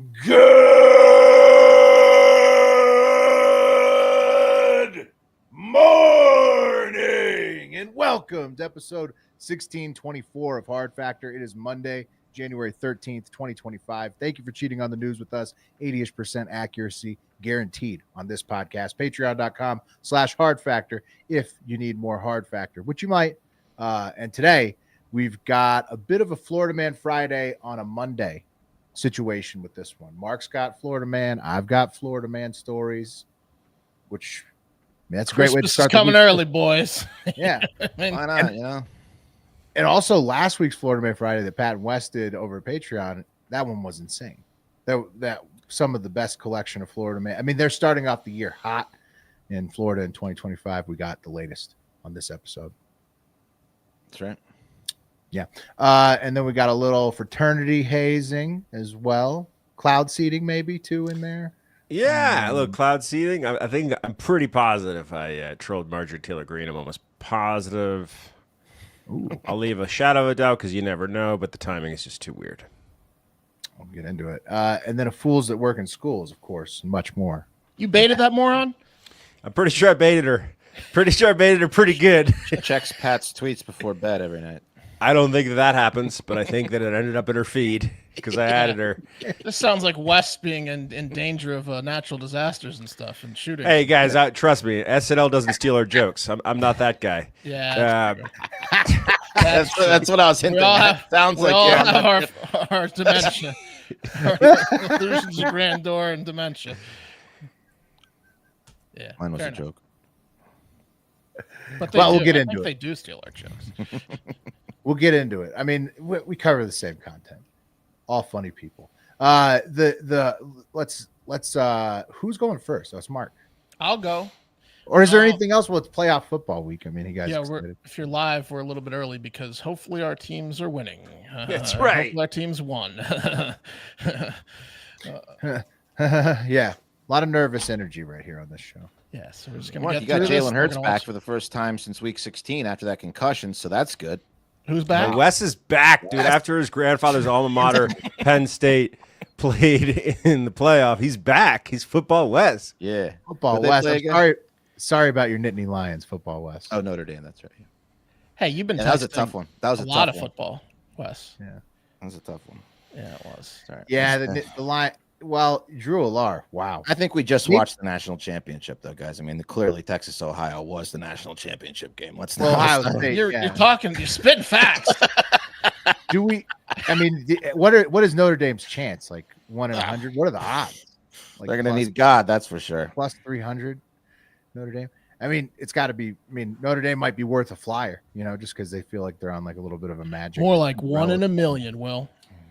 Good morning and welcome to episode 1624 of Hard Factor. It is Monday, January 13th, 2025. Thank you for cheating on the news with us. 80% accuracy guaranteed on this podcast. Patreon.com/Hard Factor if you need more Hard Factor, which you might. And today we've got a bit of a Florida Man Friday on a Monday situation with this one. Mark's got Florida Man. I've got Florida Man stories, which that's a great way to start. Coming early, boys. Yeah, why not? You know. And also last week's Florida Man Friday that Pat and Wes did over at Patreon, that one was insane. That some of the best collection of Florida Man. I mean, they're starting off the year hot in Florida in 2025. We got the latest on this episode. That's right. Yeah. And then we got a little fraternity hazing as well. Cloud seeding maybe too in there. Yeah, a little cloud seeding. I think I'm pretty positive I trolled Marjorie Taylor Greene. I'm almost positive. Ooh. I'll leave a shadow of a doubt because you never know, but the timing is just too weird. I'll get into it. And then a fools that work in schools, of course, and much more. You baited that moron? I'm pretty sure I baited her. Pretty good. She checks Pat's tweets before bed every night. I don't think that happens, but I think that it ended up in her feed because I added her. This sounds like Wes being in danger of natural disasters and stuff and shooting. Hey, guys, trust me. SNL doesn't steal our jokes. I'm not that guy. Yeah. That's what I was hinting at. Sounds like our dementia. Our illusions of grandeur and dementia. Yeah. Mine was a joke. But we'll get into it. They do steal our jokes. We'll get into it. I mean, we cover the same content. All funny people. Let's who's going first? That's Mark. I'll go. Or is there anything else? Well, it's playoff football week. I mean, you guys. Yeah, if you're live, we're a little bit early because hopefully our teams are winning. That's right. Hopefully our teams won. Yeah, a lot of nervous energy right here on this show. Yeah, so we're just gonna you got Jalen Hurts back for the first time since week 16 after that concussion, so that's good. Who's back? No, Wes is back, dude. After his grandfather's alma mater, Penn State, played in the playoff, he's back. He's football Wes. Yeah, football Wes. Sorry about your Nittany Lions, football Wes. Oh, Notre Dame. That's right. Hey, you've been. That was a tough one. That was a lot of football, Wes. Yeah, that was a tough one. Yeah, it was. Sorry. Yeah, the line. Well, Drew Alar. Wow. I think we just watched the national championship, though, guys. I mean, clearly Texas Ohio was the national championship game. Let's not. Ohio State. You're spitting facts. Do we? I mean, what is Notre Dame's chance? Like 1 in 100? What are the odds? Like they're going to need God, that's for sure. Plus 300, Notre Dame. I mean, it's got to be. I mean, Notre Dame might be worth a flyer, just because they feel like they're on like a little bit of a magic. More like 1 in a million. Will.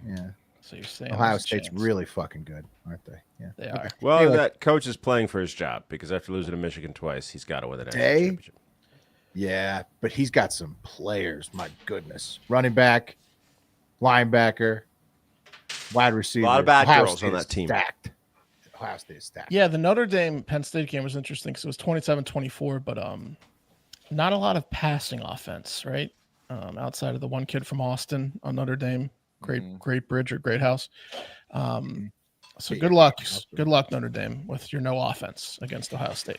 Yeah. So you're saying Ohio State's really fucking good, aren't they? Yeah, they are. Well, anyway, that coach is playing for his job because after losing to Michigan twice, he's got to win the national championship. Yeah, but he's got some players. My goodness, running back, linebacker, wide receiver. A lot of bad Ohio girls State on that team. Stacked. Ohio State is stacked. Yeah, the Notre Dame Penn State game was interesting because it was 27-24, but not a lot of passing offense, right? Outside of the one kid from Austin on Notre Dame. Great bridge or great house. So good luck, Notre Dame, with your no offense against Ohio State.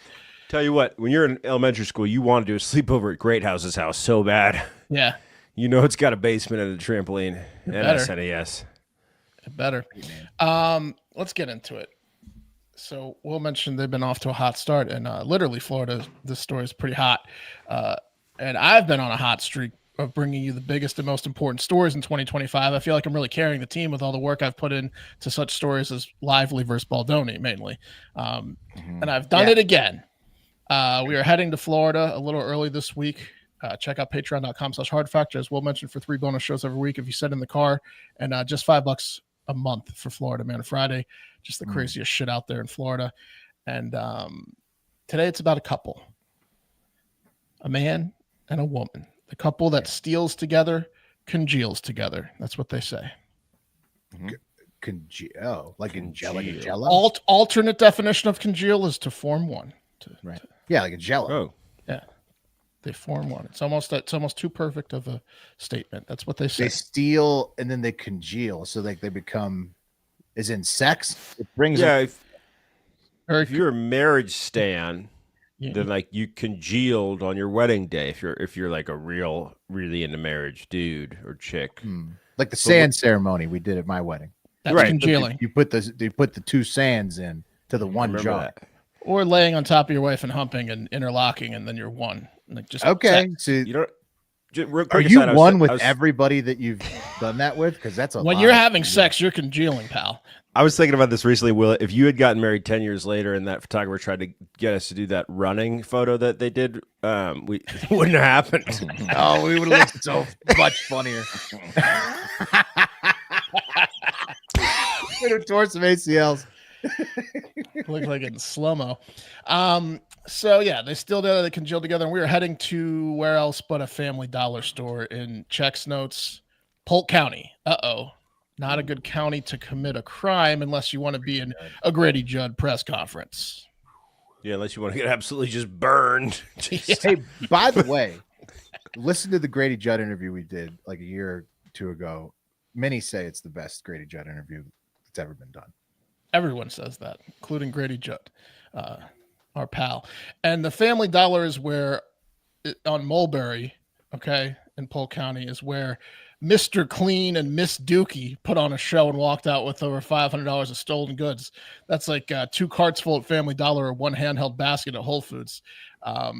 Tell you what, when you're in elementary school, you want to do a sleepover at Great House's house so bad. Yeah. It's got a basement and a trampoline and a SNES. It better. Let's get into it. So Will mentioned they've been off to a hot start, and literally Florida, this story is pretty hot. And I've been on a hot streak of bringing you the biggest and most important stories in 2025. I feel like I'm really carrying the team with all the work I've put in to such stories as Lively versus Baldoni mainly. And I've done it again. We are heading to Florida a little early this week. Check out patreon.com/hardfactor, as Will mentioned, for 3 bonus shows every week if you sit in the car, and just $5 a month for Florida Man Friday. Just the craziest shit out there in Florida. And today it's about a couple, a man and a woman. The couple that steals together, congeals together. That's what they say. Congeal, like in jello. Alternate definition of congeal is to form one. Right. Yeah, like a jello. Oh. Yeah. They form one. It's almost too perfect of a statement. That's what they say. They steal and then they congeal, so like they become As in sex? It brings Yeah, up, if you're a marriage stan, Yeah. then like you congealed on your wedding day. If you're like a really into marriage dude or chick. Like the sand ceremony we did at my wedding. That's Right. congealing. You put the two sands in to the one Remember jar. that. Or laying on top of your wife and humping and interlocking, and then you're one. Like just Okay. sex. So You don't. Just real are quick you aside, I one with was- everybody that you've done that with? Because that's a When lot. you're having sex, you're congealing, pal. I was thinking about this recently, Will. If you had gotten married 10 years later and that photographer tried to get us to do that running photo that they did, it wouldn't have happened. Oh, we would have looked so much funnier. We'd have tore some ACLs. Looks like it in slow-mo. So yeah, they still did it. They congealed together, and we were heading to where else but a Family Dollar store in Check's Notes, Polk County. Not a good county to commit a crime unless you want to be in a Grady Judd press conference. Yeah, unless you want to get absolutely just burned. Hey, by the way, listen to the Grady Judd interview we did like a year or two ago. Many say it's the best Grady Judd interview that's ever been done. Everyone says that, including Grady Judd, our pal. And the Family Dollar is where, on Mulberry, okay, in Polk County, is where Mr. Clean and Miss Dookie put on a show and walked out with over $500 of stolen goods. That's like 2 carts full at Family Dollar or 1 handheld basket at Whole Foods.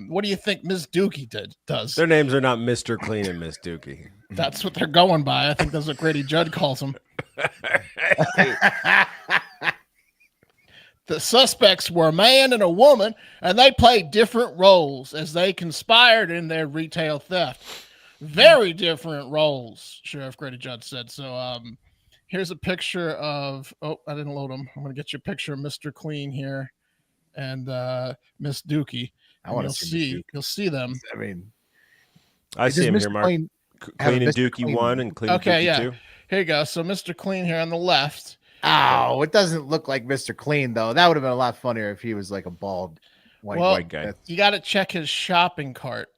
What do you think Miss Dookie does? Their names are not Mr. Clean and Miss Dookie. That's what they're going by. I think that's what Grady Judd calls them. The suspects were a man and a woman, and they played different roles as they conspired in their retail theft. Very different roles, Sheriff Grady Judd said. So here's a picture of, I didn't load them. I'm going to get you a picture of Mr. Clean here and Miss Dookie. I want to see. You'll see them. I mean, I see him Mr. here, Mark. Clean have Clean a and Mr. Dookie Clean 1 and Clean Okay, and Dookie yeah. 2. Here you go. So Mr. Clean here on the left. Oh, it doesn't look like Mr. Clean though. That would have been a lot funnier if he was like a bald white guy. You got to check his shopping cart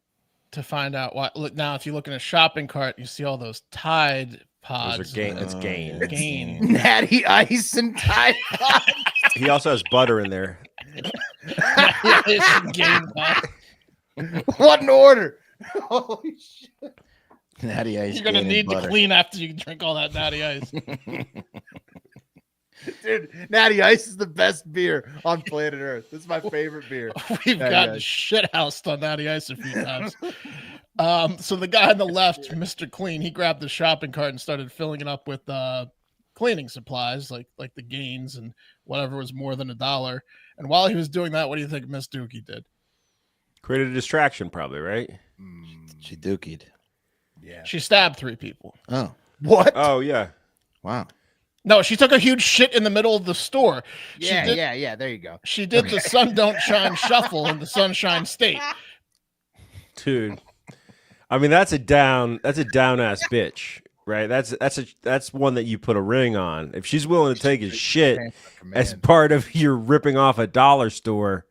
to find out what. Look now, if you look in a shopping cart, you see all those Tide Pods. Those are Gain. That's Gain. Gain. Natty Ice and Tide Pods. He also has butter in there. Yeah, it's Gain Pod. What an order! Holy shit! Natty Ice. You're gonna Gain, need and to butter. clean after you drink all that natty ice. Dude, Natty Ice is the best beer on planet Earth. This is my favorite beer. We've Natty gotten Ice. shit housed on natty ice a few times. So the guy on the left, Mr. Clean, he grabbed the shopping cart and started filling it up with cleaning supplies like the Gains and whatever was more than $1. And while he was doing that, what do you think Miss Dookie did? Created a distraction, probably, right? She dookied. Yeah. She stabbed 3 people. Oh, What? Oh, yeah. wow. No, she took a huge shit in the middle of the store. Yeah. There you go. She did the sun don't shine shuffle in the Sunshine State. Dude. I mean, that's a down ass bitch, right? That's one that you put a ring on. If she's willing to take his shit as part of your ripping off a dollar store.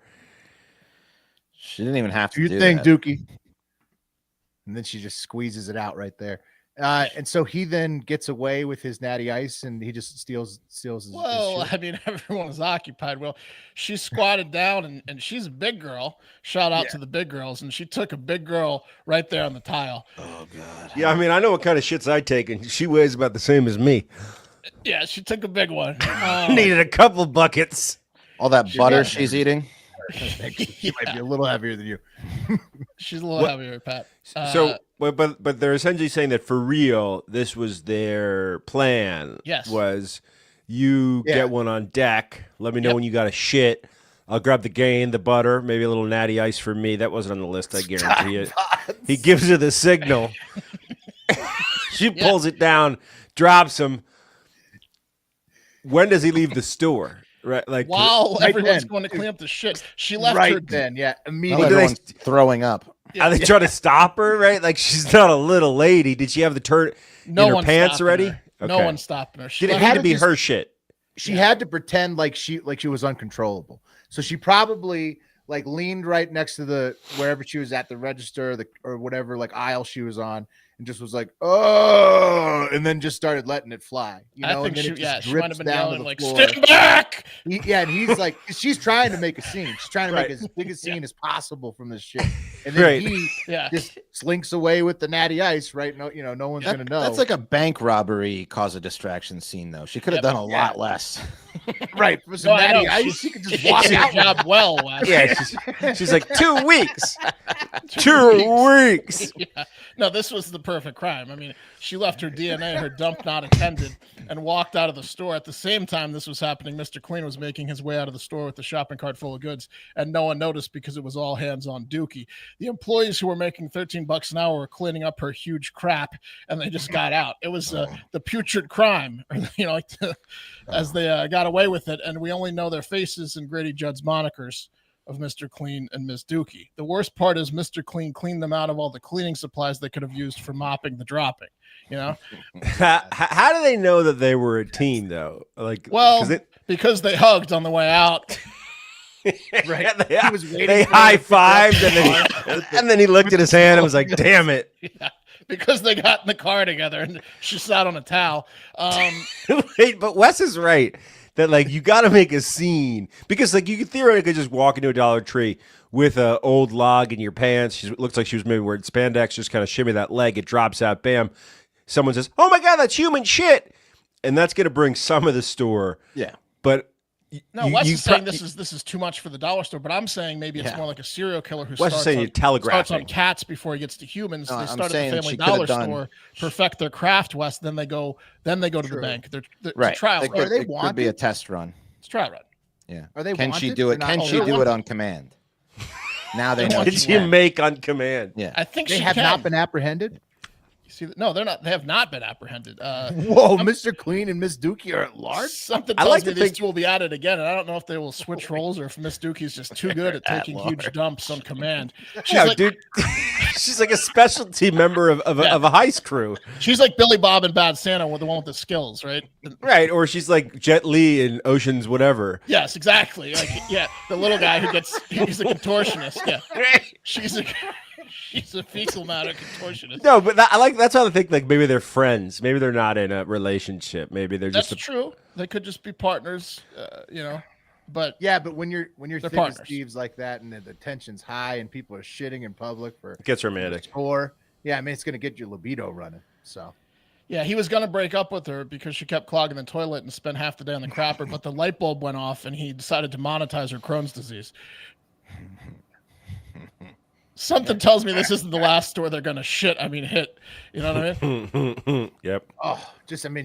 She didn't even have to Do you do think, that. Dookie? And then she just squeezes it out right there. And so he then gets away with his natty ice and he just steals his Well, shit. I mean, everyone was occupied. Well, she squatted down and she's a big girl. Shout out to the big girls. And she took a big girl right there on the tile. Oh God. Yeah, I mean, I know what kind of shits I take, and she weighs about the same as me. Yeah, she took a big one. Needed a couple buckets. All that butter she's eating. She might be a little heavier than you. She's a little heavier, Pat. But they're essentially saying that for real, this was their plan. Yes. Was you get one on deck. Let me know when you got a shit. I'll grab the Gain, the butter, maybe a little natty ice for me. That wasn't on the list, I guarantee it. He gives her the signal. She pulls it down, drops him. When does he leave the store? Right, like while right everyone's then. going to clean up the shit, she left Right her. then, yeah, Well, immediately. everyone's throwing up. Are they trying to stop her? Right, like she's not a little lady. Did she have the turn No in her one's pants stopping already? her. No Okay. one's stopping her. She Did it left had had to to be just- her shit? She had to pretend like she was uncontrollable. So she probably like leaned right next to the wherever she was at, the register or whatever like aisle she was on, and just was like, oh, and then just started letting it fly. You know, I think and then she might drips have been down to yelling the like, floor. "Stand back!" And he's like, she's trying to make a scene. She's trying to make as big a scene as possible from this shit. And then he just slinks away with the natty ice, right? No, no one's gonna know. That's like a bank robbery cause a distraction scene, though. She could have done a lot less. Right. For some natty ice, she could just walk out. Job well. Yeah, she's like 2 weeks. 2 weeks. Yeah. No, this was the perfect crime. I mean, she left her DNA, her dump not attended, and walked out of the store. At the same time this was happening, Mr. Clean was making his way out of the store with the shopping cart full of goods, and no one noticed because it was all hands on Dookie. The employees who were making $13 an hour were cleaning up her huge crap, and they just got out. It was the putrid crime, as they got away with it, and we only know their faces and Grady Judd's monikers of Mr. Clean and Miss Dookie. The worst part is Mr. Clean cleaned them out of all the cleaning supplies they could have used for mopping the dropping. How do they know that they were a team, though? Like, because they hugged on the way out. Right. They high-fived, and then he looked at his hand and was like, damn it. Yeah. Because they got in the car together and she sat on a towel. Wait, but Wes is right that like you got to make a scene because like you could theoretically just walk into a Dollar Tree with an old log in your pants. She looks like she was maybe wearing spandex, just kind of shimmy that leg. It drops out. Bam. Someone says, "Oh my God, that's human shit," and that's going to bring some of the store. Yeah, but. No, Wes is saying this is too much for the dollar store, but I'm saying maybe it's more like a serial killer who starts on cats before he gets to humans. No, they start at the Family Dollar store, perfect their craft, Wes. Then they go to the bank. They're trial. It could be a test run. It's a trial run. Yeah. Are they? Can she do it? Can she do it on command? Now they know. Can she make on command? Yeah, I think they have not been apprehended. No, they're not. They have not been apprehended. Whoa, Mr. Clean and Miss Dookie are at large. Something tells me these two will be at it again, and I don't know if they will switch roles or if Miss Dookie's just too good at taking huge dumps on command. Dude, she's like a specialty member of a heist crew. She's like Billy Bob and Bad Santa, with the one with the skills, right? Right, or she's like Jet Li in Ocean's whatever. Yes, exactly. Like, the little guy he's a contortionist. Yeah, she's a fecal matter contortionist. No, but that's how I think. Like maybe they're friends. Maybe they're not in a relationship. Maybe they're just. That's true. They could just be partners. But but when you're thick partners. as thieves like that, and the tension's high, and people are shitting in public it gets romantic. Or I mean, it's gonna get your libido running. So. Yeah, he was gonna break up with her because she kept clogging the toilet and spent half the day on the crapper. But the light bulb went off, and he decided to monetize her Crohn's disease. Something tells me this isn't the last store they're gonna hit. You know what I mean? Yep. Oh,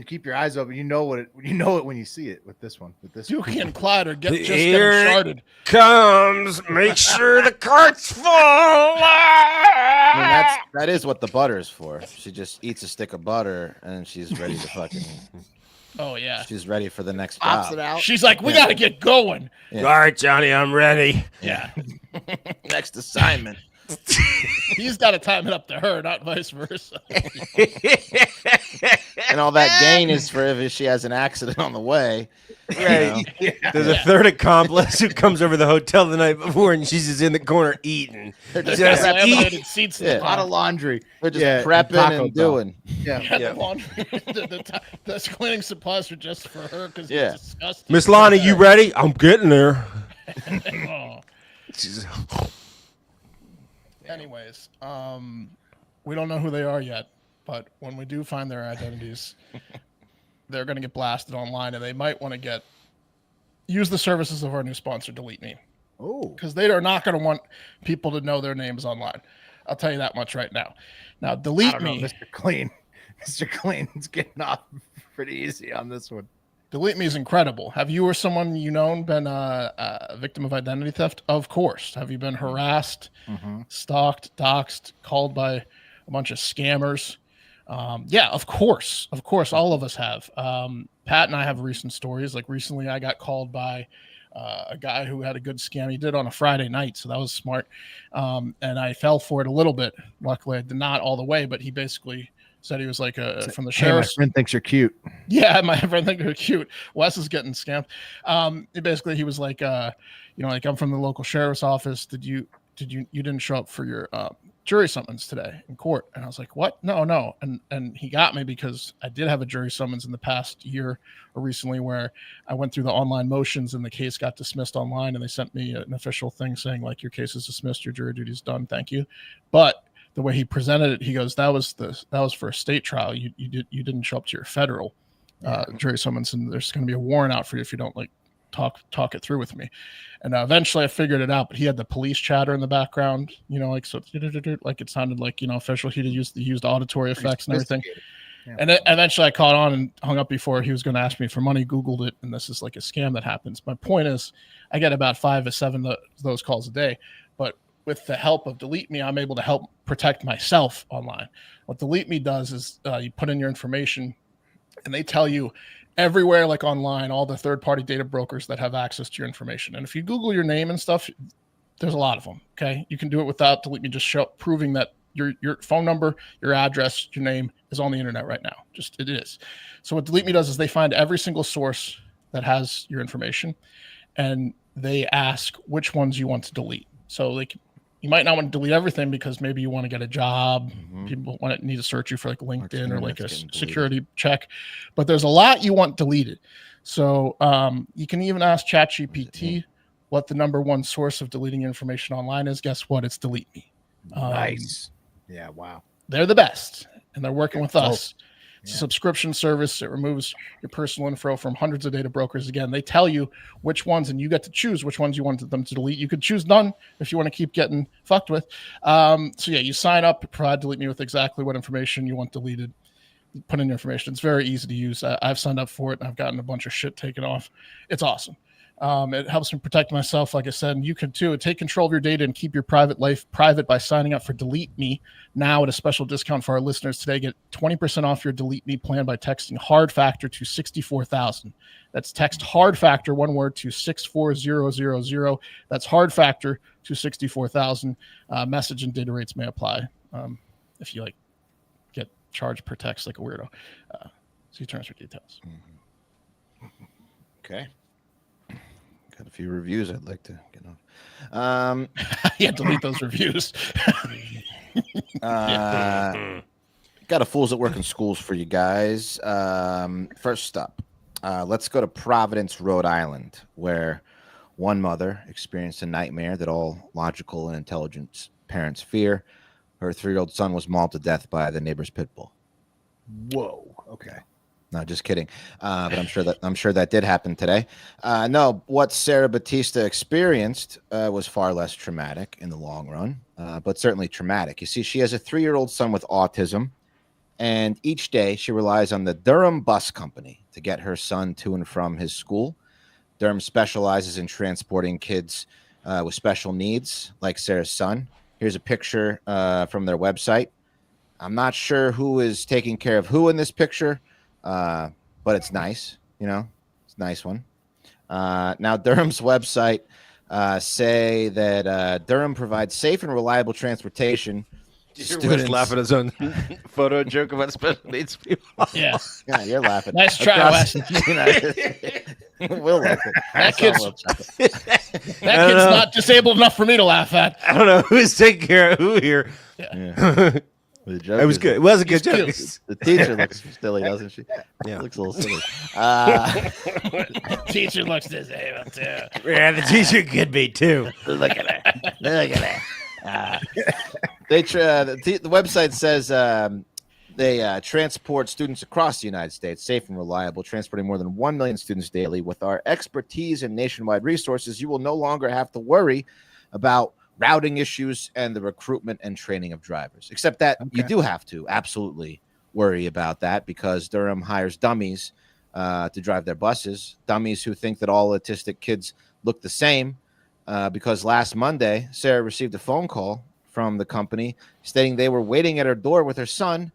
keep your eyes open. You know it when you see it with this one. Dookie and Clyde are getting Here started. Comes. Make sure the cart's full. I mean, that is what the butter is for. She just eats a stick of butter and she's ready to fucking. Oh yeah. She's ready for the next Pops job. it out. She's like, we gotta get going. Yeah. All right, Johnny, I'm ready. Yeah. Next assignment. He's got to time it up to her, not vice versa. And all that gain is for if she has an accident on the way. Right. There's a third accomplice who comes over the hotel the night before, and she's just in the corner eating. They're just laminated seats in A lot of laundry. They're just prepping and doing. The cleaning supplies are just for her because it's disgusting. Miss Lonnie, you ready? I'm getting there. Anyways, we don't know who they are yet, but when we do find their identities, they're going to get blasted online, and they might want to use the services of our new sponsor, Delete Me. Oh, because they are not going to want people to know their names online. I'll tell you that much right now. Now, Delete Me, Mr. Clean. Mr. Clean's getting off pretty easy on this one. Delete Me is incredible. Have you or someone you know been a victim of identity theft? Of course. Have you been harassed, stalked, doxxed, called by a bunch of scammers? Yeah, of course. Of course, all of us have. Pat and I have recent stories. Like recently I got called by a guy who had a good scam. He did it on a Friday night, so that was smart. And I fell for it a little bit. Luckily, I did not all the way, but he basically said he was like from the sheriff's. My friend thinks you're cute. Yeah, my friend thinks you're cute. Wes is getting scammed. Basically, he was like, like I'm from the local sheriff's office. You didn't show up for your jury summons today in court. And I was like, what? No. And he got me because I did have a jury summons in the past year or recently where I went through the online motions and the case got dismissed online, and they sent me an official thing saying, like, your case is dismissed, your jury duty is done, thank you. But the way he presented it, he goes, that was for a state trial. You didn't show up to your federal jury summons, and there's going to be a warrant out for you if you don't like talk it through with me. And eventually I figured it out, but he had the police chatter in the background, like, so like it sounded like, official. He used auditory effects and everything. Yeah. And eventually I caught on and hung up before he was going to ask me for money, Googled it, and this is like a scam that happens. My point is I get about 5 to 7 of those calls a day, but with the help of Delete Me, I'm able to help protect myself online. What Delete Me does is you put in your information and they tell you everywhere, like online, all the third-party data brokers that have access to your information. And if you Google your name and stuff, there's a lot of them, okay? You can do it without Delete Me, just proving that your phone number, your address, your name is on the internet right now. Just it is. So what Delete Me does is they find every single source that has your information, and they ask which ones you want to delete. So like, you might not want to delete everything because maybe you want to get a job. People need to search you for like LinkedIn or like a security check, but there's a lot you want deleted. So you can even ask ChatGPT what the number one source of deleting information online is. Guess what? It's Delete Me. Nice. Yeah. Wow. They're the best, and they're working with us. It's a subscription service. It removes your personal info from hundreds of data brokers. Again, they tell you which ones, and you get to choose which ones you want them to delete. You could choose none if you want to keep getting fucked with. So yeah, you sign up, provide Delete Me with exactly what information you want deleted. Put in your information. It's very easy to use. I've signed up for it, and I've gotten a bunch of shit taken off. It's awesome. It helps me protect myself, like I said, and you can too. Take control of your data and keep your private life private by signing up for Delete Me now at a special discount for our listeners today. Get 20% off your Delete Me plan by texting Hard Factor to 64,000. That's text Hard Factor, one word, to 64000. That's Hard Factor to 64,000. Message and data rates may apply if you like get charged per text like a weirdo. See terms for details. Okay. Got a few reviews I'd like to get on. Yeah, delete those reviews. Got a Fools that Work in Schools for you guys. First up, let's go to Providence, Rhode Island, where one mother experienced a nightmare that all logical and intelligent parents fear. Her 3-year-old son was mauled to death by the neighbor's pit bull. Whoa. Okay. No, just kidding. But I'm sure that did happen today. No, what Sarah Batista experienced was far less traumatic in the long run, but certainly traumatic. You see, she has a 3-year-old son with autism, and each day she relies on the Durham Bus Company to get her son to and from his school. Durham specializes in transporting kids with special needs, like Sarah's son. Here's a picture from their website. I'm not sure who is taking care of who in this picture. But it's nice, it's a nice one. Now, Durham's website say that Durham provides safe and reliable transportation. Students laughing at his own photo joke about special needs people. Yeah, you're laughing. Nice try, Wes. We'll laugh. That kid's not disabled enough for me to laugh at. I don't know who's taking care of who here. Yeah. The joke it was good. It was a good joke. The teacher looks silly, doesn't she? Yeah, looks a little silly. Teacher looks disabled too. Yeah, the teacher could be too. Look at her. Look at her. The website says they transport students across the United States, safe and reliable, transporting more than 1 million students daily. With our expertise and nationwide resources, you will no longer have to worry about routing issues and the recruitment and training of drivers, except that you do have to absolutely worry about that because Durham hires dummies to drive their buses, dummies who think that all autistic kids look the same because last Monday, Sarah received a phone call from the company stating they were waiting at her door with her son.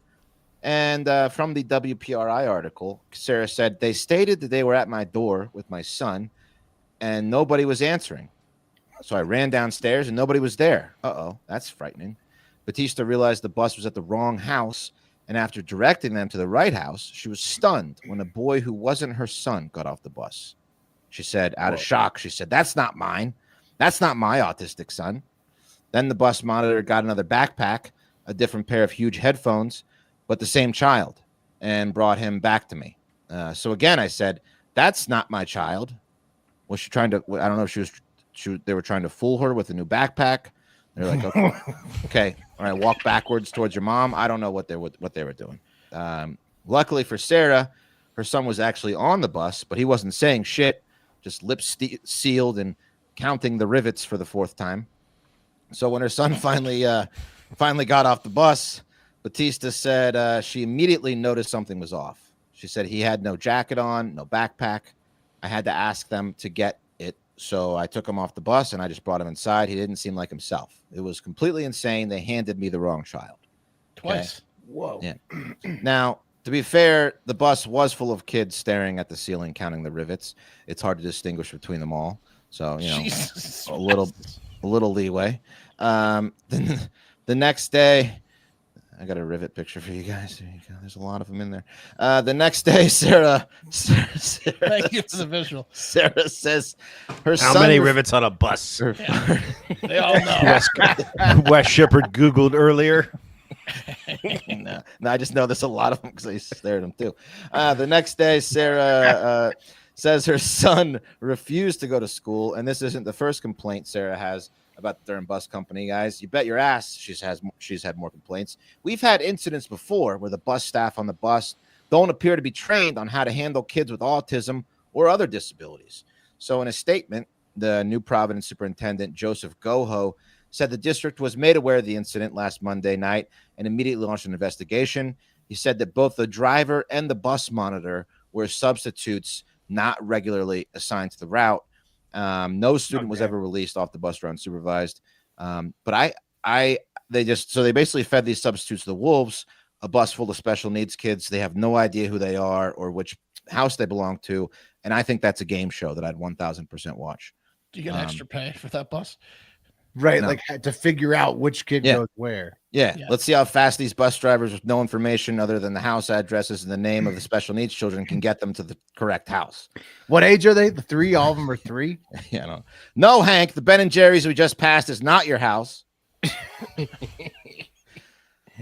And from the WPRI article, Sarah said, they stated that they were at my door with my son and nobody was answering. So I ran downstairs and nobody was there. Uh-oh, that's frightening. Batista realized the bus was at the wrong house, and after directing them to the right house, she was stunned when a boy who wasn't her son got off the bus. She said, out of shock, she said, that's not mine. That's not my autistic son. Then the bus monitor got another backpack, a different pair of huge headphones, but the same child, and brought him back to me. So again, I said, "That's not my child." Was she trying to? I don't know if she was. They were trying to fool her with a new backpack. They're like, "Okay, okay, all right, walk backwards towards your mom." I don't know what they were doing. Luckily for Sarah, her son was actually on the bus, but he wasn't saying shit, just lips sealed and counting the rivets for the 4th time. So when her son finally got off the bus, Batista said she immediately noticed something was off. She said he had no jacket on, no backpack. I had to ask them to get it. So I took him off the bus and I just brought him inside. He didn't seem like himself. It was completely insane. They handed me the wrong child. Twice. Okay? Whoa. Yeah. Now, to be fair, the bus was full of kids staring at the ceiling, counting the rivets. It's hard to distinguish between them all. So, Jesus. a little leeway. Then the next day, I got a rivet picture for you guys. There you go. There's a lot of them in there. The next day, Sarah Thank you for the visual. Sarah says her How son many rivets on a bus? Yeah. They all know. Wes Shepard Googled earlier. no, I just know there's a lot of them because I stared at them too. The next day, Sarah says her son refused to go to school, and this isn't the first complaint Sarah has about the Durham Bus Company, guys. You bet your ass she's had more complaints. We've had incidents before where the bus staff on the bus don't appear to be trained on how to handle kids with autism or other disabilities. So in a statement, the New Providence Superintendent, Joseph Goho, said the district was made aware of the incident last Monday night and immediately launched an investigation. He said that both the driver and the bus monitor were substitutes not regularly assigned to the route. No student was ever released off the bus or unsupervised. But they basically fed these substitutes to the wolves, a bus full of special needs kids. They have no idea who they are or which house they belong to. And I think that's a game show that I'd 1000% watch. Do you get extra pay for that bus? Right, No. like to figure out which kid goes where. Yeah. Yeah. Let's see how fast these bus drivers with no information other than the house addresses and the name of the special needs children can get them to the correct house. What age are they? The 3? All of them are 3? Yeah, no, Hank, the Ben and Jerry's we just passed is not your house.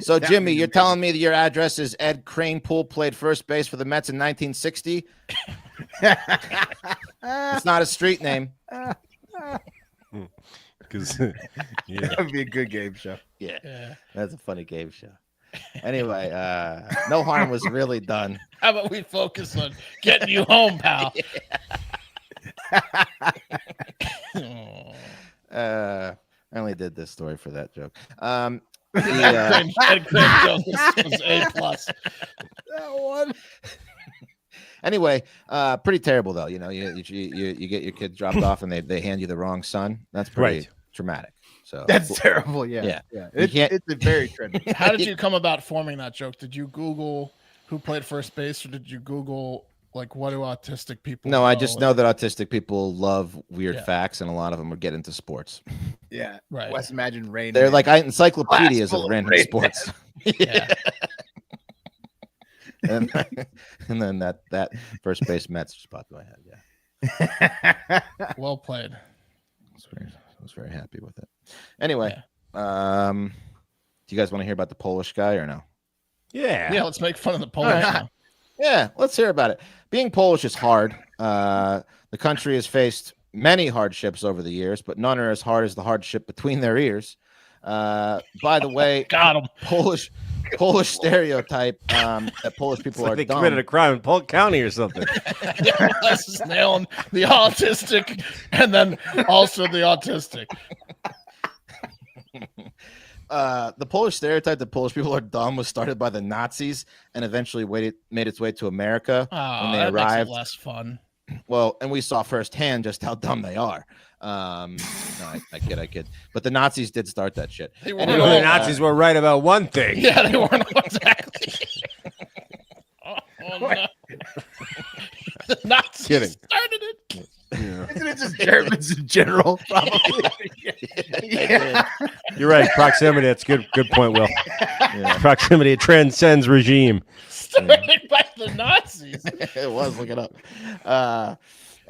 So, Jimmy, you're telling me that your address is Ed Cranepool played first base for the Mets in 1960? It's not a street name. Because That would be a good game show. Yeah. That's a funny game show. Anyway, no harm was really done. How about we focus on getting you home, pal? I only did this story for that joke. Ed Crane Jones was A+. That one. Anyway, pretty terrible though. You know, you get your kid dropped off and they hand you the wrong son. That's pretty traumatic. So That's terrible. Yeah. It's a very trendy. How did you come about forming that joke? Did you Google who played first base, or did you Google like what do autistic people? No, I just know that autistic people love weird facts, and a lot of them would get into sports. Yeah. Right. Wes, imagine Rain. They're like encyclopedias Class full of of random Rain sports. Yeah. and then that first base Mets just popped in my head. Yeah, Well played. I was very happy with it. Anyway, do you guys want to hear about the Polish guy or no? Yeah, let's make fun of the Polish now. Yeah, let's hear about it. Being Polish is hard. The country has faced many hardships over the years, but none are as hard as the hardship between their ears. By the way, Got him. Polish stereotype that Polish people are they dumb. committed a crime in Polk County or something. Yeah, Wes is nailing the autistic and then also the autistic. The Polish stereotype that Polish people are dumb was started by the Nazis and eventually made its way to America when they that arrived. makes it less fun. Well, and we saw firsthand just how dumb they are. No, I kid. But the Nazis did start that shit. They were Anyway, all- The Nazis were right about one thing. Yeah, they weren't exactly. Oh, no. The Nazis Kidding. started it. Isn't it just Germans in general? Probably. Yeah. You're right. Proximity. That's good. Good point, Will. Yeah. Proximity transcends regime. Started by the Nazis. It was. Look it up.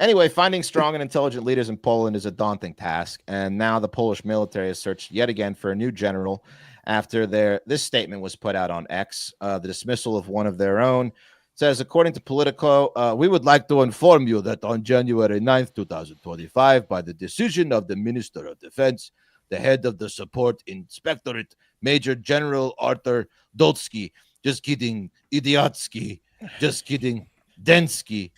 Anyway, finding strong and intelligent leaders in Poland is a daunting task, and now the Polish military has searched yet again for a new general after this statement was put out on X. The dismissal of one of their own says, according to Politico, we would like to inform you that on January 9th, 2025, by the decision of the Minister of Defense, the head of the Support Inspectorate, Major General Arthur Dolsky, just kidding, Idiotsky, just kidding, Densky,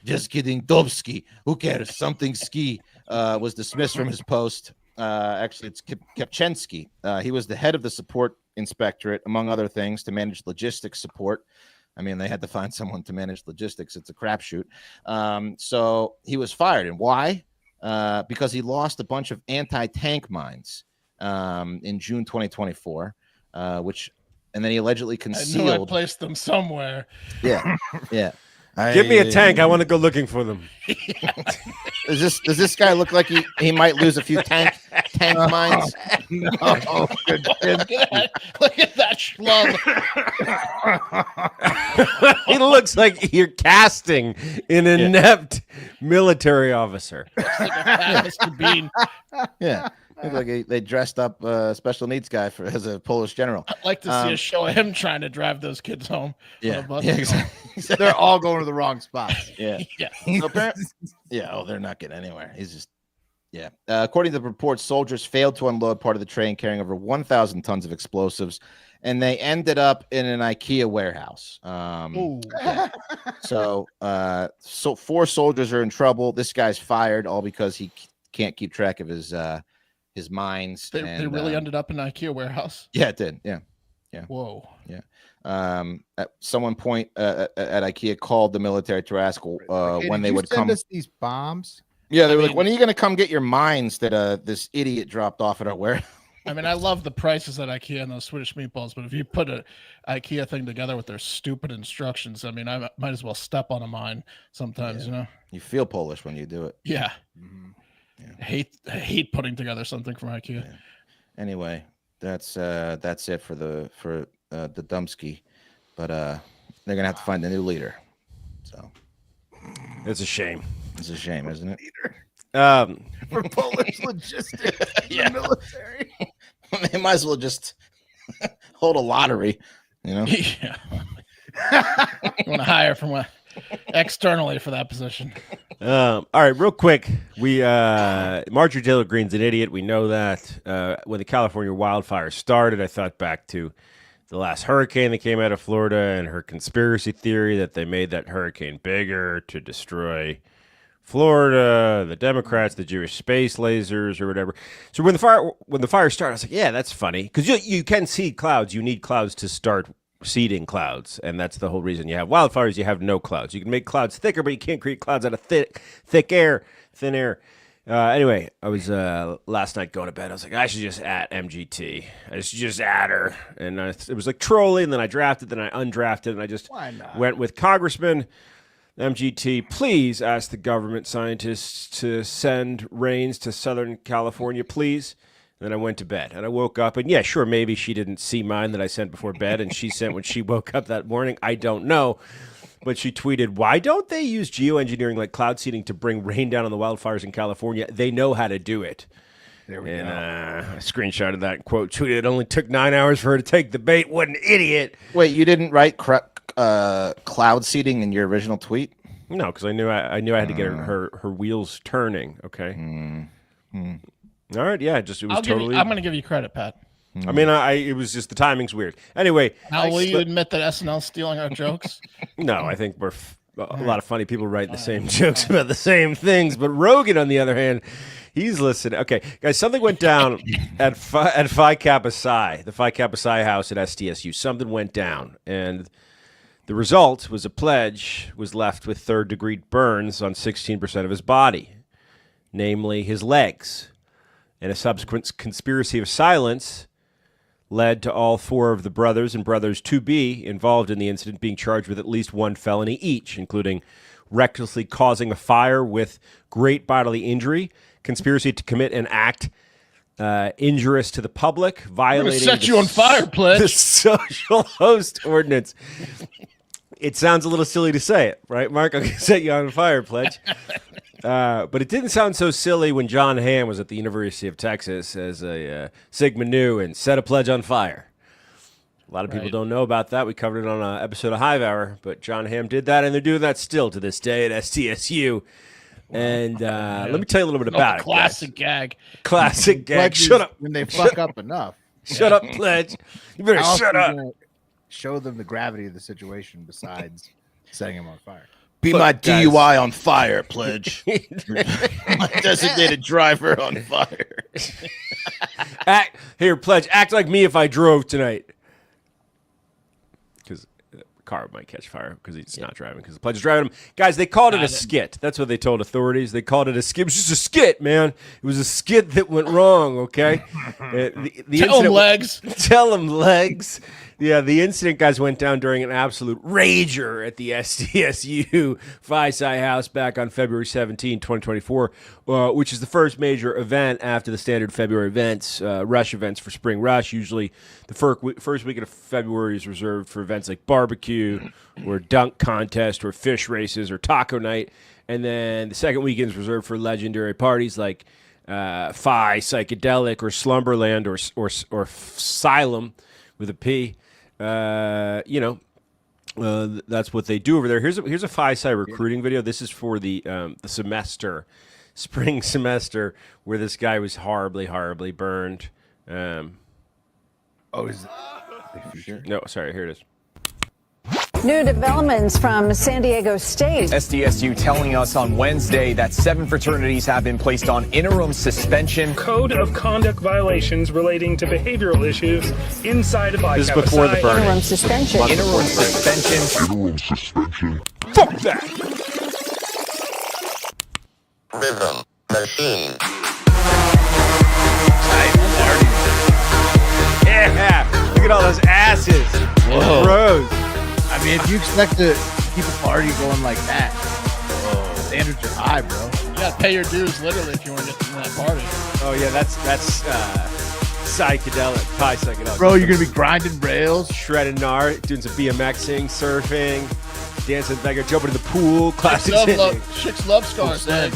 just kidding, Dobsky, who cares, something ski, was dismissed from his post. Actually, it's Kepchensky. He was the head of the Support Inspectorate, among other things, to manage logistics support. I mean, they had to find someone to manage logistics. It's a crapshoot. So he was fired. And why? Because he lost a bunch of anti-tank mines in June 2024, and then he allegedly concealed. I knew I placed them somewhere. Yeah, yeah. Give me a tank. I want to go looking for them. Does this guy look like he might lose a few tank mines? No, good. Look at that schlub. He looks like you're casting an inept military officer. Looks like a fat Mr. Bean. Yeah. Looks like they dressed up a special needs guy as a Polish general. I'd like to see a show of him trying to drive those kids home. Yeah, On a bus. exactly. They're all going to the wrong spots. Yeah. Yeah. So apparently, they're not getting anywhere. He's just, according to the report, soldiers failed to unload part of the train carrying over 1,000 tons of explosives, and they ended up in an IKEA warehouse. So 4 soldiers are in trouble. This guy's fired, all because he can't keep track of his mines. They really ended up in an IKEA warehouse. Yeah, it did. Yeah. Whoa. Yeah. At some point at IKEA called the military to ask when they would come. Send us these bombs. Yeah, they were like, when are you going to come get your mines that this idiot dropped off at our warehouse? I mean, I love the prices at IKEA and those Swedish meatballs, but if you put an IKEA thing together with their stupid instructions, I mean, I might as well step on a mine sometimes, you know? You feel Polish when you do it. Yeah. Mm-hmm. Yeah. I hate putting together something from IKEA. Yeah. Anyway, that's it for the Dumsky, but they're gonna have to find a new leader. So It's a shame. it's a shame, isn't it? For Polish logistics in the military. They might as well just hold a lottery, you know? Yeah. You want to hire from externally for that position. All right, real quick. Marjorie Taylor Greene's an idiot. We know that. When the California wildfires started, I thought back to the last hurricane that came out of Florida and her conspiracy theory that they made that hurricane bigger to destroy Florida, the Democrats, the Jewish space lasers or whatever. So when the fire started, I was like, yeah, that's funny. Because you can see clouds. You need clouds to start seeding clouds, and that's the whole reason you have wildfires. You have no clouds. You can make clouds thicker, but you can't create clouds out of thin air. Anyway, I was last night going to bed. I was like, I should just at MGT. I should just add her, and it was like trolling. And then I drafted, then I undrafted, and I just went with Congressman MGT. Please ask the government scientists to send rains to Southern California, please. Then I went to bed, and I woke up, and yeah, sure, maybe she didn't see mine that I sent before bed, and she sent when she woke up that morning. I don't know. But she tweeted, why don't they use geoengineering like cloud seeding to bring rain down on the wildfires in California? They know how to do it. There we go. I screenshotted that and quote tweeted, it only took 9 hours for her to take the bait. What an idiot. Wait, you didn't write cloud seeding in your original tweet? No, because I knew I had to get her wheels turning, okay? All right, yeah, it was totally. I'm going to give you credit, Pat. I mean, it was just the timing's weird. Anyway, now will you admit that SNL's stealing our jokes? No, I think we're a lot of funny people writing the same jokes about the same things. But Rogan, on the other hand, he's listening. Okay, guys, something went down at Phi Kappa Psi, the Phi Kappa Psi house at SDSU. Something went down, and the result was a pledge was left with third-degree burns on 16% of his body, namely his legs. And a subsequent conspiracy of silence led to all 4 of the brothers and brothers to be involved in the incident being charged with at least 1 felony each, including recklessly causing a fire with great bodily injury, conspiracy to commit an act injurious to the public, violating set you on fire, pledge. the social host ordinance. It sounds a little silly to say it, right, Mark? I'm going to set you on fire, pledge. But it didn't sound so silly when John Hamm was at the University of Texas as a Sigma Nu and set a pledge on fire. A lot of people don't know about that. We covered it on an episode of Hive Hour, but John Hamm did that, and they're doing that still to this day at STSU. And let me tell you a little bit about it. Classic gag. Classic gag. Shut up. When they fuck up enough. Shut up, Pledge. You better shut up. Show them the gravity of the situation besides setting him on fire. Be my DUI on fire, Pledge. My designated driver on fire. Here, Pledge, act like me if I drove tonight. Because the car might catch fire because he's not driving because the Pledge is driving him. Guys, they called it a skit. That's what they told authorities. They called it a skit. It was just a skit, man. It was a skit that went wrong, okay? Tell him, Legs. Tell him, Legs. Yeah, the incident, guys, went down during an absolute rager at the SDSU Phi Psi House back on February 17, 2024, which is the first major event after the standard February events, rush events for Spring Rush. Usually the first weekend of February is reserved for events like barbecue or dunk contest or fish races or taco night. And then the second weekend is reserved for legendary parties like Phi, Psychedelic, or Slumberland, or Xylem with a P. That's what they do over there. Here's a Phi Psi recruiting video. This is for the spring semester, where this guy was horribly burned. Is it? No, sorry, here it is. New developments from San Diego State. SDSU telling us on Wednesday that 7 fraternities have been placed on interim suspension. Code of conduct violations relating to behavioral issues inside of This is before the burning. Interim suspension. Interim suspension. Fuck that. Rhythm machine. Yeah, look at all those asses. Whoa. Bros. I mean, if you expect to keep a party going like that, standards are high, bro. You gotta pay your dues, literally, if you want to get to that party. Oh yeah, that's psychedelic, Phi psychedelic. Bro, you're gonna be grinding rails. Shredding gnar, doing some BMXing, surfing, dancing back, jumping in the pool, classic. Chicks love scars, man.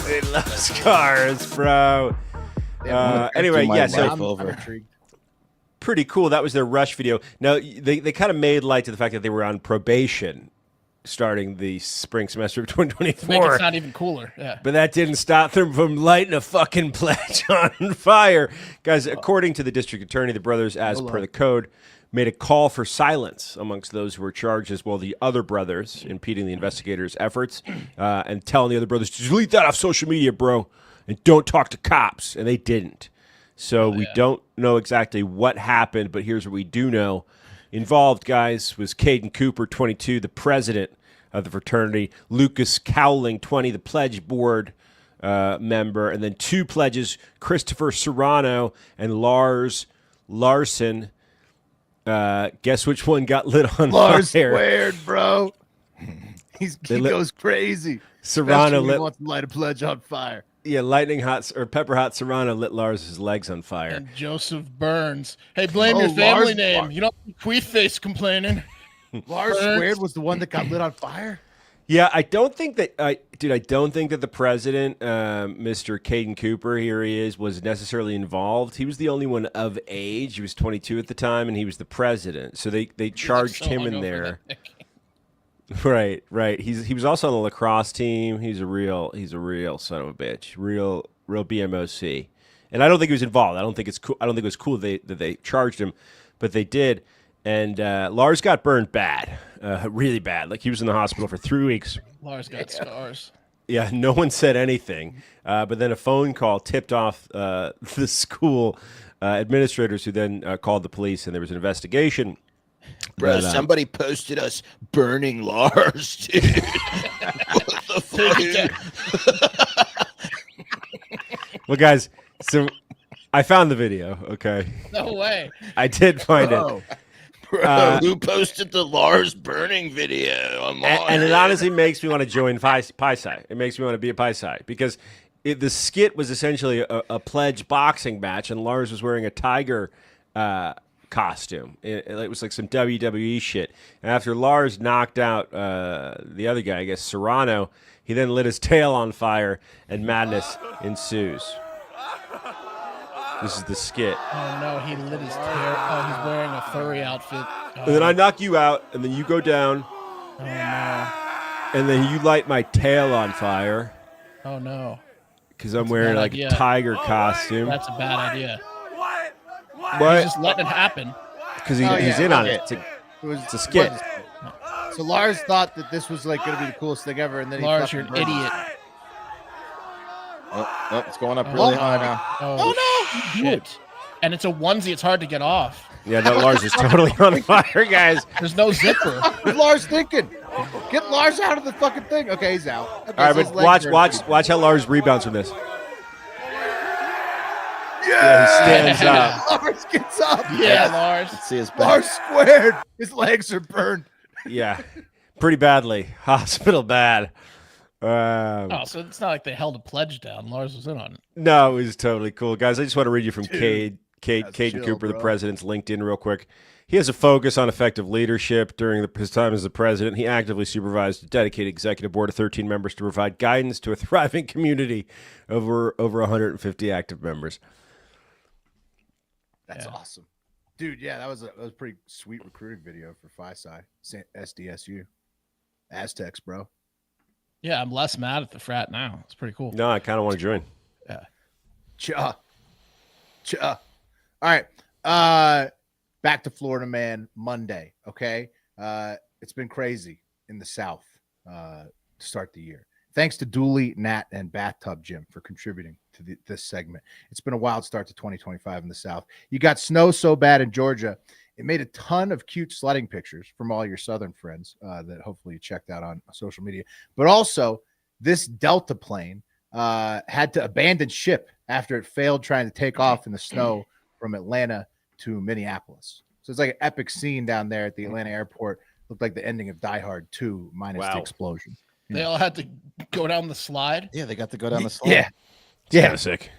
They love scars, bro. Anyway, yeah, so I'm intrigued. pretty cool. That was their Rush video. Now, they kind of made light to the fact that they were on probation starting the spring semester of 2024. Make it sound even cooler, yeah. But that didn't stop them from lighting a fucking pledge on fire. Guys, according to the district attorney, the brothers, as per the code, made a call for silence amongst those who were charged, as well the other brothers, impeding the investigators' efforts, and telling the other brothers to delete that off social media, bro, and don't talk to cops. And they didn't. So we don't know exactly what happened, but here's what we do know. Involved, guys, was Caden Cooper, 22, the president of the fraternity, Lucas Cowling, 20, the pledge board member, and then 2 pledges, Christopher Serrano and Lars Larson. Guess which one got lit on Lars fire? squared, bro. He goes crazy. Serrano Especially when he lit. wants to light a pledge on fire. Yeah, lightning hot or pepper hot Serrano lit Lars's legs on fire. And Joseph Burns. Hey, blame your family name. You don't queef face complaining. Lars squared was the one that got lit on fire. Yeah, I don't think that I don't think that the president, Mr. Caden Cooper, here he is, was necessarily involved. He was the only one of age. He was 22 at the time, and he was the president. So they charged him in there. Right. He was also on the lacrosse team. He's a real son of a bitch. Real BMOC. And I don't think he was involved. I don't think it's cool. I don't think it was cool that they charged him, but they did. And Lars got burned bad, really bad. Like he was in the hospital for 3 weeks. Lars got scars. Yeah, no one said anything. But then a phone call tipped off the school administrators, who then called the police, and there was an investigation. Bro, somebody posted us burning Lars, dude. What the fuck? Well, guys, so I found the video, okay? No way. I did find it. Bro, who posted the Lars burning video online? And it honestly makes me want to join Phi Psi. It makes me want to be a Phi Psi because the skit was essentially a pledge boxing match, and Lars was wearing a tiger costume. It was like some WWE shit. And after Lars knocked out the other guy, I guess Serrano, he then lit his tail on fire, and madness ensues. This is the skit. Oh no, he lit his hair. Oh, he's wearing a furry outfit. And then I knock you out, and then you go down. Oh no. And then you light my tail on fire. Oh no. Because I'm wearing like a tiger costume. That's a bad idea. What? He's just letting it happen. Because he's in on it. It's a skit. So Lars thought that this was like going to be the coolest thing ever, and then Lars, you're an idiot. Oh, it's going up really high now. Oh no! Shit. And it's a onesie. It's hard to get off. Yeah, no, Lars is totally on fire, guys. There's no zipper. What's Lars thinking? Get Lars out of the fucking thing. Okay, he's out. Okay, all right, but watch how Lars rebounds from this. Yeah, he stands up. Lars gets up. Yeah, Lars. Let's see his back. Lars squared. His legs are burned. Yeah, pretty badly. Hospital bad. So it's not like they held a pledge down. Lars was in on it. No, it was totally cool, guys. I just want to read you from Caden chill, Cooper, bro. the president's LinkedIn, real quick. He has a focus on effective leadership. During his time as the president, he actively supervised a dedicated executive board of 13 members to provide guidance to a thriving community over 150 active members. That's awesome, dude. Yeah, that was a pretty sweet recruiting video for Phi-Sci SDSU Aztecs, bro. Yeah, I'm less mad at the frat now. It's pretty cool. No, I kind of want to join. Yeah. Cha. All right. Back to Florida, man. Monday. Okay. It's been crazy in the South to start the year. Thanks to Dooley, Nat, and Bathtub Jim for contributing to this segment. It's been a wild start to 2025 in the South. You got snow so bad in Georgia, it made a ton of cute sledding pictures from all your Southern friends that hopefully you checked out on social media. But also, this Delta plane had to abandon ship after it failed trying to take off in the snow from Atlanta to Minneapolis. So it's like an epic scene down there at the Atlanta airport. Looked like the ending of Die Hard 2 minus the explosion. They all had to go down the slide. Yeah, they got to go down the slide. Yeah. It's kind of sick.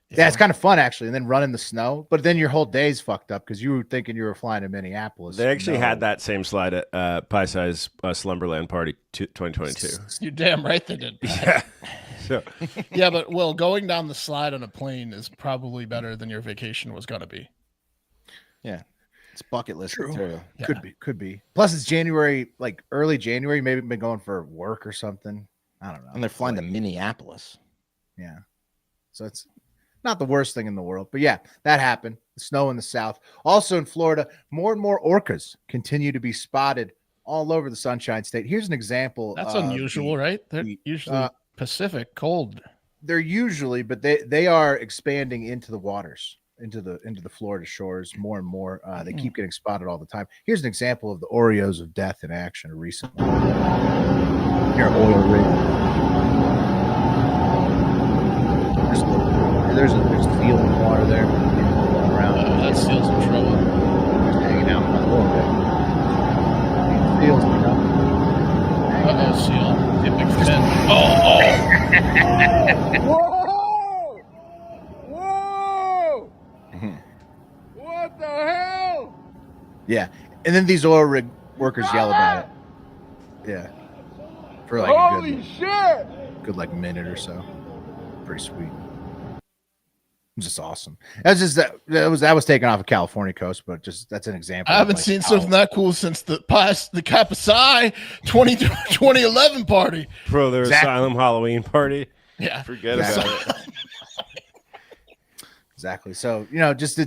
Yeah, it's kind of fun actually, and then run in the snow. But then your whole day's fucked up because you were thinking you were flying to Minneapolis. They actually had that same slide at Phi-Sci's Slumberland Party 2022. You're damn right they did. Yeah. So. Yeah, but Will, going down the slide on a plane is probably better than your vacation was going to be. Yeah. It's bucket list material. Yeah. Could be. Plus, it's January, like early January. Maybe been going for work or something. I don't know. And they're flying to Minneapolis. Yeah. So it's not the worst thing in the world. But yeah, that happened. The snow in the South. Also in Florida, more and more orcas continue to be spotted all over the Sunshine State. Here's an example. That's unusual, right? They're usually Pacific cold. They're usually, but they are expanding into the waters, into the Florida shores more and more. They keep getting spotted all the time. Here's an example of the Oreos of death in action recently. Here, oil rig. There's a seal in the water there. Around. That seal's in trouble. Just hanging out by the water. Seals, you know. Uh-oh, seal. Get big fin. Whoa! What the hell? Yeah, and then these oil rig workers yell about it. Yeah, for like Holy shit! good like minute or so. Pretty sweet. Just awesome. That's just that was taken off of California coast, but just that's an example. I haven't seen something that cool since the Kappa Psi 2011 party. Bro, their Asylum Halloween party. Yeah, forget about it. Exactly. So this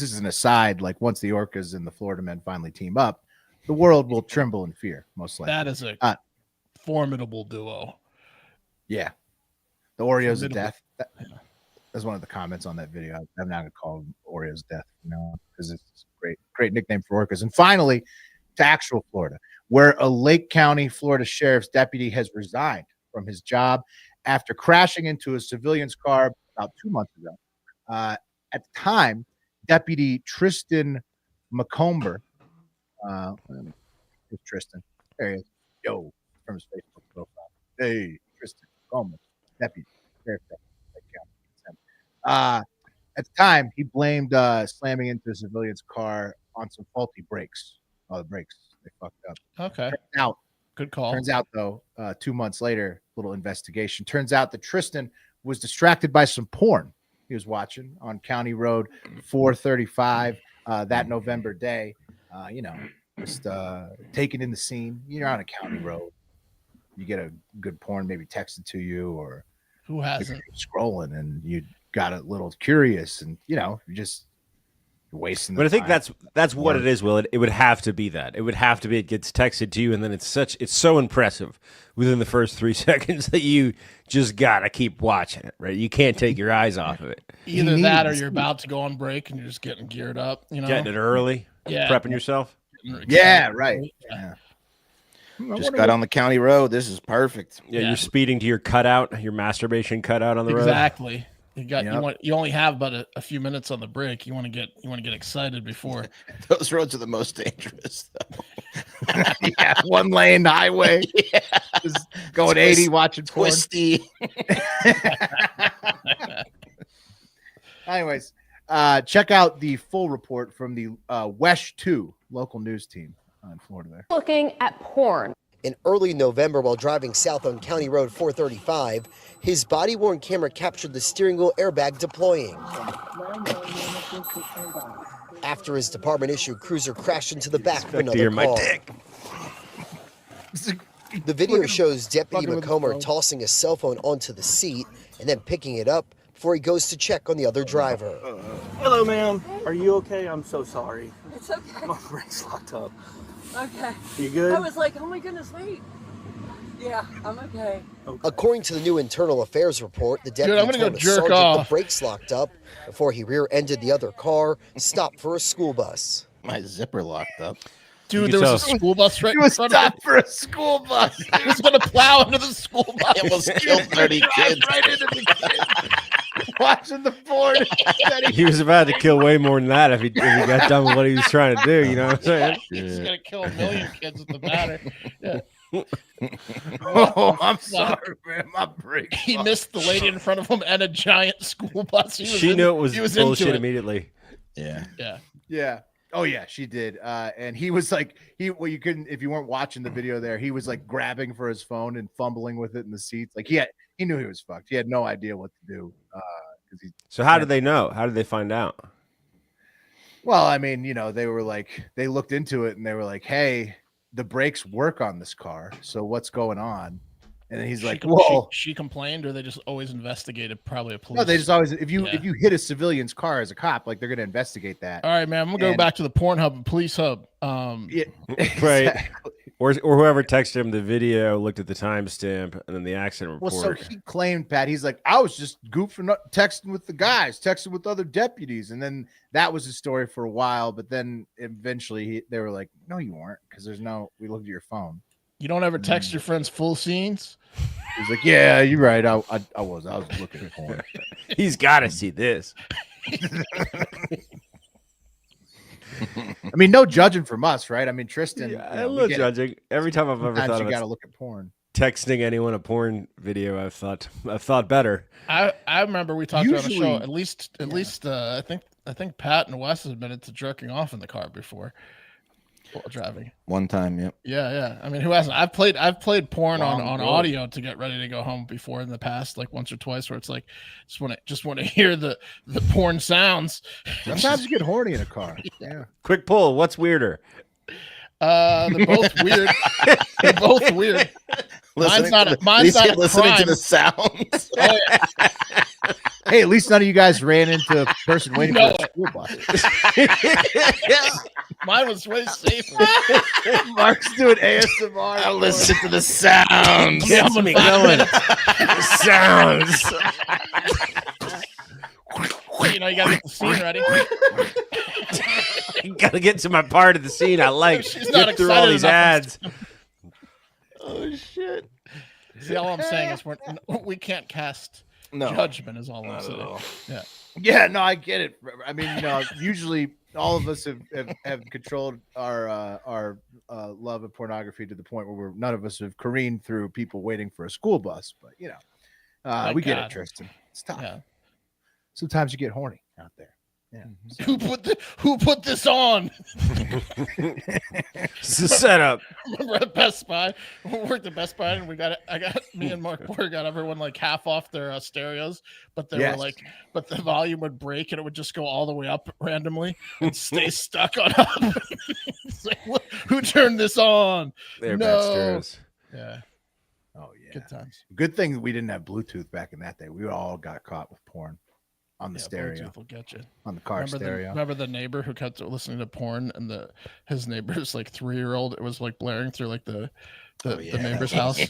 is an aside. Like once the orcas and the Florida men finally team up, the world will tremble in fear. Most likely. That is a formidable duo. Yeah, the Oreos of death. That's one of the comments on that video. I'm not gonna call them Oreos death, because it's a great nickname for orcas. And finally, to actual Florida, where a Lake County, Florida sheriff's deputy has resigned from his job after crashing into a civilian's car about 2 months ago. At the time, Deputy Tristan McComber, here's Tristan. There he is. Yo, from his Facebook profile. Hey, Tristan McComber, deputy sheriff. At the time, he blamed slamming into a civilian's car on some faulty brakes. Oh, the brakes, they fucked up. Okay. Good call. Turns out, though, 2 months later, little investigation. Turns out that Tristan was distracted by some porn he was watching on County Road 435 that November day. Just taking in the scene. You're on a county road. You get a good porn maybe texted to you, or who hasn't scrolling, and you got a little curious, and you're just wasting the But I think time. that's what it is, Will. It would have to be that. It would have to be it gets texted to you, and then it's so impressive within the first 3 seconds that you just gotta keep watching it, right? You can't take your eyes off of it. Either that or you're about to go on break and you're just getting geared up, Getting it early, prepping yourself. Yeah, right. Yeah. Just got on the county road. This is perfect. Yeah, you're speeding to your cutout, your masturbation cutout on the road. Exactly. You only have about a few minutes on the break. You want to get excited before. Those roads are the most dangerous, though. Yeah, 1 lane highway. Yeah. Just going 80, watching porn. Twisty. Anyways, check out the full report from the WESH 2 local news team in Florida there. Looking at porn. In early November, while driving south on County Road 435, his body-worn camera captured the steering wheel airbag deploying. After his department-issued cruiser crashed into the back of another car. The video shows Deputy McComber tossing his cell phone onto the seat and then picking it up before he goes to check on the other driver. Hello, ma'am. Are you okay? I'm so sorry. It's okay. My brakes locked up. Okay. You good? I was like, oh my goodness, wait. Yeah, I'm okay. According to the new internal affairs report, the deputy I'm gonna told go the jerk sergeant off. the brakes locked up before he rear-ended the other car, stopped for a school bus. My zipper locked up. Dude, there was a school bus right He in was front of stopped for a school bus. He was going to plow into the school bus. It was killed 30 kids. Right into the kids. Watching the porn. He was about to kill way more than that if he got done with what he was trying to do. You know what I'm saying? He's going to kill 1 million kids with the batter. Yeah. Oh, I'm sorry, man. My brakes. He missed the lady in front of him and a giant school bus. She knew it was into bullshit it. immediately. Yeah. Yeah. Yeah. Oh yeah, she did. And he was like, you couldn't, if you weren't watching the video there, he was like grabbing for his phone and fumbling with it in the seats. Like he knew he was fucked. He had no idea what to do. So how did they know? How did they find out? Well, I mean, they were like, they looked into it and they were like, hey, the brakes work on this car. So what's going on? And then he's like, "Whoa!" She complained, or they just always investigated. Probably a police. No, they just always if you hit a civilian's car as a cop, like they're gonna investigate that. All right, man. I'm gonna go back to the Pornhub and Police Hub. Yeah, right. exactly. Or whoever texted him the video looked at the timestamp and then the accident report. Well, so he claimed, Pat, he's like, I was just goofing up, texting with the guys, texting with other deputies, and then that was his story for a while. But then eventually they were like, no, you weren't, because we looked at your phone. You don't ever text your friends full scenes? He's like, yeah, you're right. I was looking at porn. He's got to see this. I mean, no judging from us, right? I mean, Tristan. Yeah, I love judging. Every time I've ever thought of you got to look at porn. Texting anyone a porn video, I've thought better. I remember we talked about a show. At least I think Pat and Wes has been into jerking off in the car before while driving. One time, yep. Yeah. I mean, who hasn't? I've played porn on audio to get ready to go home before in the past, like once or twice, where it's like just want to hear the porn sounds. Sometimes you get horny in a car. Yeah. Quick poll: what's weirder? They're both weird. They're both weird. Mine's not a listening crime. to the sounds. Oh, yeah. Hey, at least none of you guys ran into a person waiting for a school bus. Mine was way safer. Mark's doing ASMR. I listen to the sounds. Gets me going. Sounds. You gotta get the scene ready. Gotta get to my part of the scene. I like. She's not get through all these ads. Oh shit! See, all I'm saying is we can't cast judgment. Is all I'm saying. Yeah. Yeah, no, I get it. I mean, usually all of us have controlled our love of pornography to the point where none of us have careened through people waiting for a school bus. But we get it, Tristan. It's tough. Yeah. Sometimes you get horny. out there. Yeah. Who put this on? It's a setup. Remember at Best Buy? We worked at Best Buy, and me and Mark Boyer got everyone like half off their stereos, but they were like, but the volume would break and it would just go all the way up randomly and stay stuck on up. It's like, who turned this on? They're bad stereos. Yeah. Oh yeah. Good times. Good thing we didn't have Bluetooth back in that day. We all got caught with porn on the stereo. Bluetooth will get you. On the car stereo. Remember the neighbor who kept listening to porn, and his neighbor's like 3-year-old. It was like blaring through like the neighbor's house.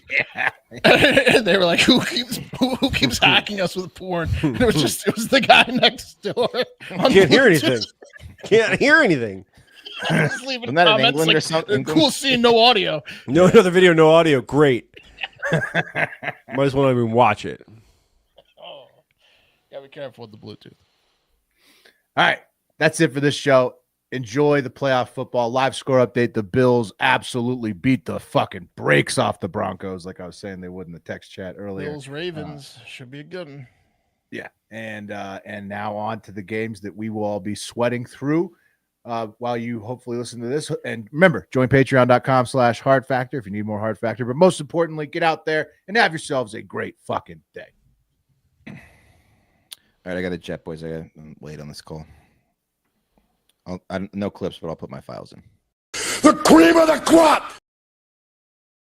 And they were like, "Who keeps hacking us with porn?" And it was the guy next door. Can't hear anything. Can't hear anything. Just leaving Isn't that in comments England like, or something? Cool scene, no audio. No other video, no audio. Great. Might as well not even watch it. Oh, gotta be careful with the Bluetooth. All right, that's it for this show. Enjoy the playoff football. Live score update. The Bills absolutely beat the fucking brakes off the Broncos, like I was saying they would in the text chat earlier. Bills Ravens should be a good one. Yeah, and now on to the games that we will all be sweating through while you hopefully listen to this. And remember, join patreon.com/Hard Factor if you need more Hard Factor. But most importantly, get out there and have yourselves a great fucking day. All right, I got a jet, boys. I'm late on this call. No clips, but I'll put my files in. The cream of the crop!